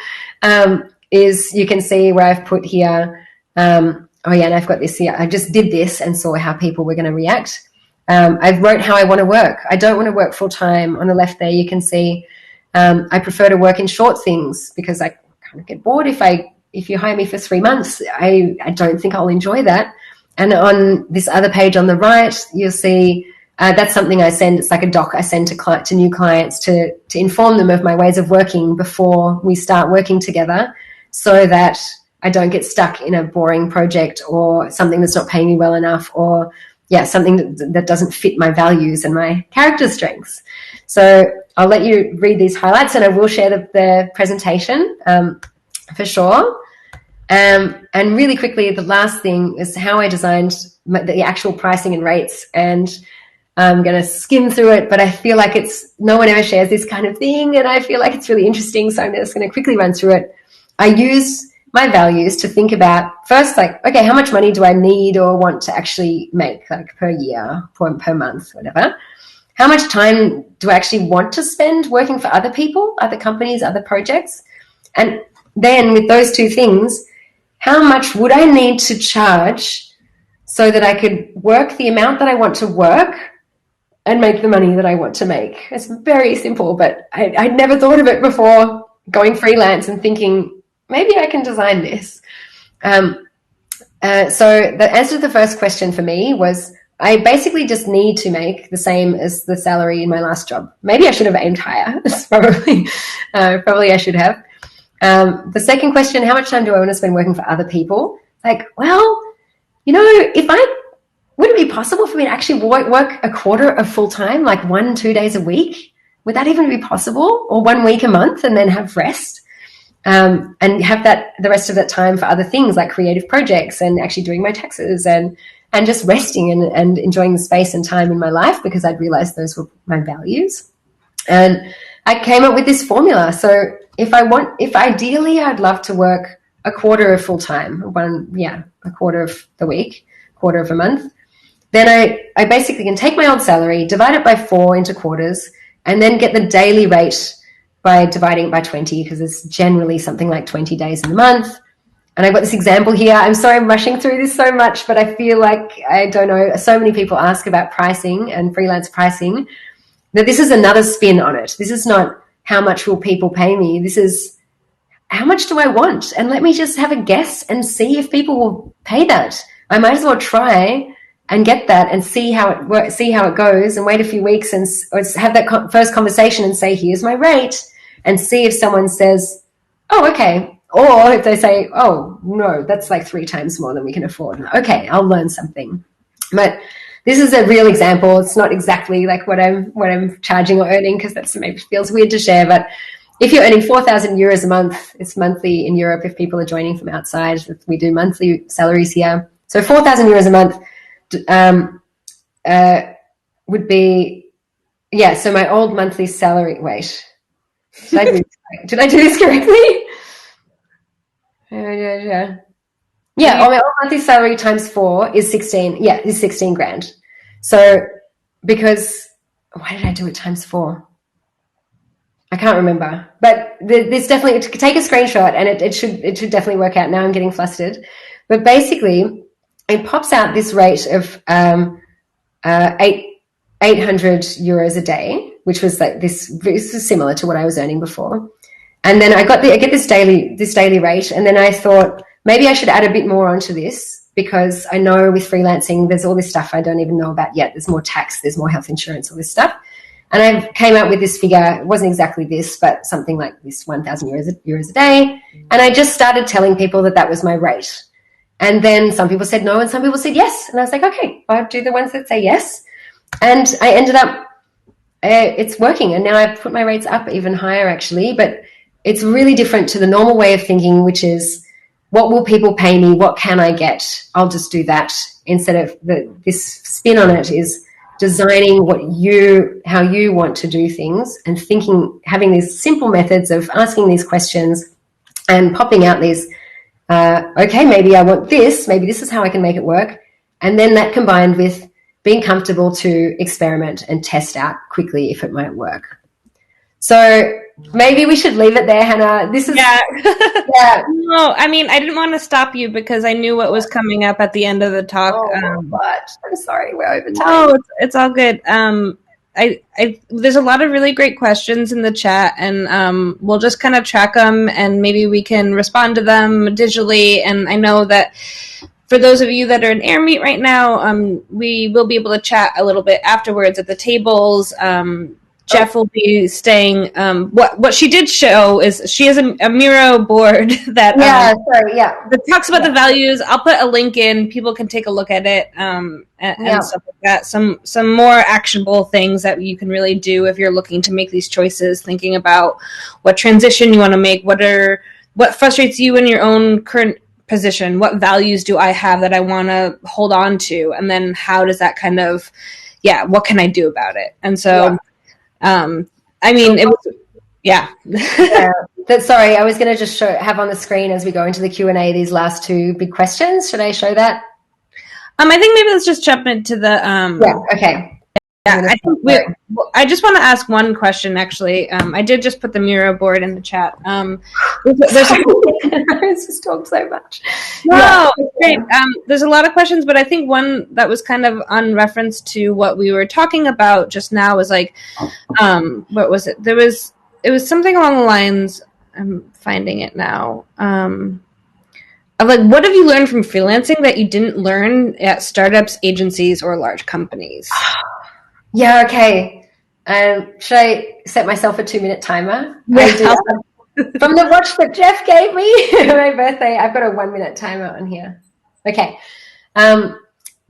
is you can see where I've put here, and I've got this here. I just did this and saw how people were going to react. I wrote how I want to work. I don't want to work full time. On the left there, you can see I prefer to work in short things because I kind of get bored if you hire me for 3 months. I don't think I'll enjoy that. And on this other page on the right, you'll see that's something I send. It's like a doc I send to new clients to inform them of my ways of working before we start working together, so that I don't get stuck in a boring project or something that's not paying me well enough, or something that doesn't fit my values and my character strengths. So I'll let you read these highlights, and I will share the presentation for sure. And really quickly, the last thing is how I designed the actual pricing and rates. And I'm going to skim through it, but I feel like no one ever shares this kind of thing, and I feel like it's really interesting. So I'm just going to quickly run through it. I use my values to think about first, like, okay, how much money do I need or want to actually make, like per year, per month, whatever. How much time do I actually want to spend working for other people, other companies, other projects? And then with those two things, how much would I need to charge so that I could work the amount that I want to work and make the money that I want to make? It's very simple, but I'd never thought of it before going freelance and thinking, maybe I can design this. So the answer to the first question for me was, I basically just need to make the same as the salary in my last job. Maybe I should have aimed higher. Probably I should have. The second question, how much time do I want to spend working for other people? Like, well, would it be possible for me to actually work a quarter of full time, like 1-2 days a week? Would that even be possible? Or 1 week a month and then have rest? And have the rest of that time for other things like creative projects and actually doing my taxes and just resting and enjoying the space and time in my life, because I'd realized those were my values. And I came up with this formula. So if ideally I'd love to work a quarter of full time, a quarter of the week, quarter of a month, then I basically can take my old salary, divide it by 4 into quarters, and then get the daily rate by dividing it by 20, because it's generally something like 20 days in the month. And I've got this example here. I'm sorry I'm rushing through this so much, but I feel like, I don't know, so many people ask about pricing and freelance pricing, that this is another spin on it. This is not how much will people pay me. This is how much do I want? And let me just have a guess and see if people will pay that. I might as well try and get that and see how it works, see how it goes, and wait a few weeks and or have that first conversation and say, here's my rate, and see if someone says, oh, okay. Or if they say, oh, no, that's like 3 times more than we can afford. Okay, I'll learn something. But this is a real example. It's not exactly like what I'm charging or earning, because that maybe feels weird to share. But if you're earning 4,000 euros a month, it's monthly in Europe if people are joining from outside. We do monthly salaries here. So 4,000 euros a month would be, yeah, so my old monthly salary, wait, did I do this correctly? Yeah, my old monthly salary times 4 is 16, is 16 grand. So because, why did I do it times 4? I can't remember, but there's definitely, take a screenshot and it should definitely work out. Now I'm getting flustered, but basically it pops out this rate of 800 euros a day, which was like this is similar to what I was earning before. And then I get this daily rate, and then I thought maybe I should add a bit more onto this, because I know with freelancing there's all this stuff I don't even know about yet. There's more tax, there's more health insurance, all this stuff. And I came out with this figure. It wasn't exactly this, but something like this, 1,000 euros a day. And I just started telling people that was my rate. And then some people said no, and some people said yes. And I was like, okay, I'll do the ones that say yes. And I ended up, it's working. And now I've put my rates up even higher, actually. But it's really different to the normal way of thinking, which is, what will people pay me? What can I get? I'll just do that. Instead of this spin on it is designing how you want to do things, and thinking, having these simple methods of asking these questions and popping out these, okay, maybe I want this, maybe this is how I can make it work. And then that combined with being comfortable to experiment and test out quickly if it might work. So maybe we should leave it there, Hannah. This is
yeah. No, I mean, I didn't want to stop you because I knew what was coming up at the end of the talk.
But I'm sorry, we're over time.
No, it's all good. There's a lot of really great questions in the chat, and we'll just kind of track them, and maybe we can respond to them digitally. And I know that for those of you that are in Airmeet right now, we will be able to chat a little bit afterwards at the tables. Jeff will be staying. What she did show is she has a Miro board that that talks about the values. I'll put a link in. People can take a look at it and stuff like that. Some more actionable things that you can really do if you're looking to make these choices, thinking about what transition you want to make, what frustrates you in your own current position, what values do I have that I want to hold on to, and then how does that kind of, what can I do about it? And so. I mean, it was,
Sorry, I was going to just have on the screen as we go into the Q&A these last 2 big questions. Should I show that?
I think maybe let's just jump into the.
Okay.
Yeah, I just want to ask one question, actually. I did just put the Miro board in the chat. I
just talk so much.
No, great. There's a lot of questions, but I think one that was kind of on reference to what we were talking about just now was like, what was it? It was something along the lines, I'm finding it now, of like, what have you learned from freelancing that you didn't learn at startups, agencies, or large companies?
Yeah, okay. Should I set myself a 2-minute timer?
Yeah.
From the watch that Jeff gave me for my birthday, I've got a 1-minute timer on here. Okay.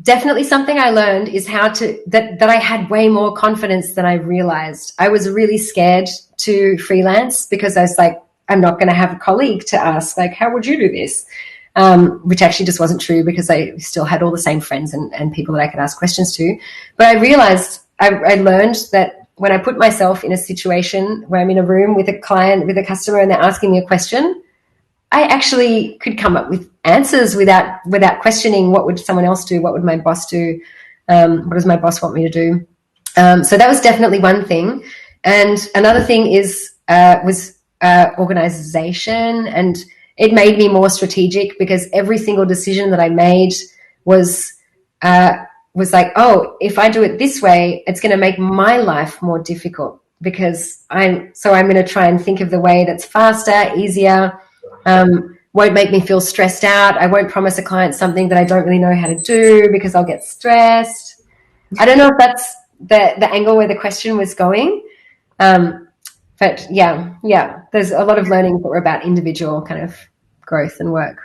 Definitely something I learned is that I had way more confidence than I realized. I was really scared to freelance because I was like, I'm not going to have a colleague to ask, like, how would you do this? Which actually just wasn't true, because I still had all the same friends and people that I could ask questions to. But I realized, I learned that when I put myself in a situation where I'm in a room with a client, with a customer, and they're asking me a question, I actually could come up with answers without questioning what would someone else do, what would my boss do, what does my boss want me to do. So that was definitely one thing. And another thing was organization, and it made me more strategic, because every single decision that I made was like, oh, if I do it this way, it's going to make my life more difficult, because I'm going to try and think of the way that's faster, easier, won't make me feel stressed out. I won't promise a client something that I don't really know how to do because I'll get stressed. I don't know if that's the angle where the question was going. But yeah, there's a lot of learning that were about individual kind of growth and work.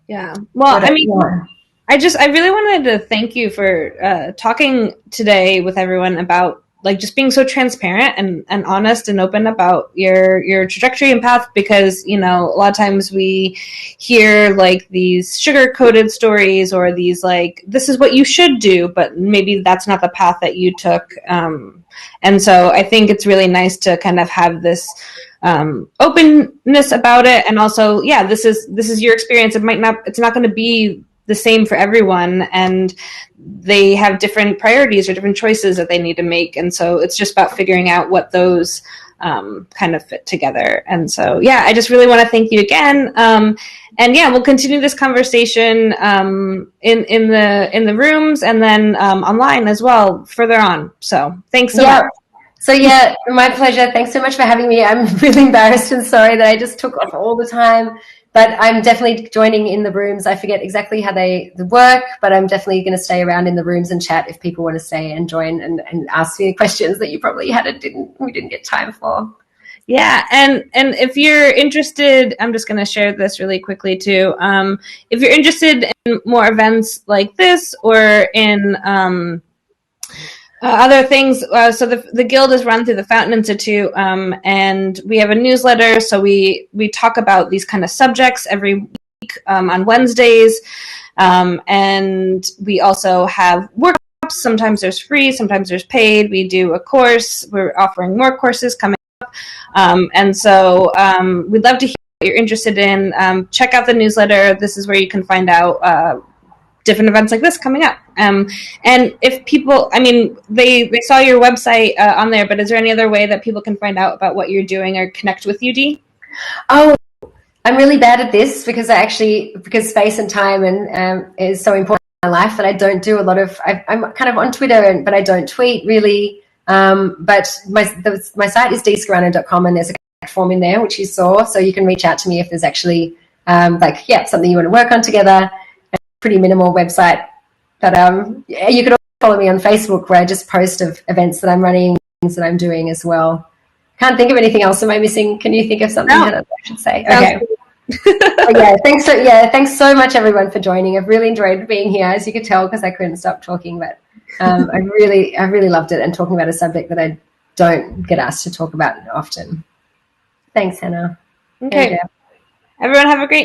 Yeah. Well, I mean, I really wanted to thank you for talking today with everyone about like just being so transparent and honest and open about your trajectory and path, because, you know, a lot of times we hear like these sugar-coated stories or these like, this is what you should do, but maybe that's not the path that you took. And so I think it's really nice to kind of have this openness about it. And also, yeah, this is your experience. It's not going to be the same for everyone, and they have different priorities or different choices that they need to make. And so it's just about figuring out what those kind of fit together. And so, yeah, I just really want to thank you again. And yeah, we'll continue this conversation in the rooms, and then online as well further on. So thanks so much.
So yeah, my pleasure. Thanks so much for having me. I'm really embarrassed and sorry that I just took off all the time, but I'm definitely joining in the rooms. I forget exactly how they work, but I'm definitely going to stay around in the rooms and chat if people want to stay and join and ask me questions that you probably we didn't get time for.
Yeah, and if you're interested, I'm just going to share this really quickly too. If you're interested in more events like this or in other things, so the Guild is run through the Fountain Institute, and we have a newsletter. So we talk about these kind of subjects every week on Wednesdays, and we also have workshops. Sometimes there's free, sometimes there's paid. We do a course. We're offering more courses coming up, and so we'd love to hear what you're interested in. Check out the newsletter. This is where you can find out different events like this coming up. And if people, I mean, they saw your website on there, but is there any other way that people can find out about what you're doing or connect with you, Dee?
Oh, I'm really bad at this because because space and time is so important in my life that I don't do a lot of, I'm kind of on Twitter, but I don't tweet really. But my site is deescarano.com, and there's a contact form in there, which you saw. So you can reach out to me if there's actually something you want to work on together. Pretty minimal website, but you could also follow me on Facebook, where I just post of events that I'm running, things that I'm doing as well. Can't think of anything else. Am I missing? Can you think of something that I should say? Okay. Thanks so much everyone for joining. I've really enjoyed being here, as you could tell, because I couldn't stop talking, but I really loved it, and talking about a subject that I don't get asked to talk about often. Thanks, Hannah.
Okay. Everyone have a great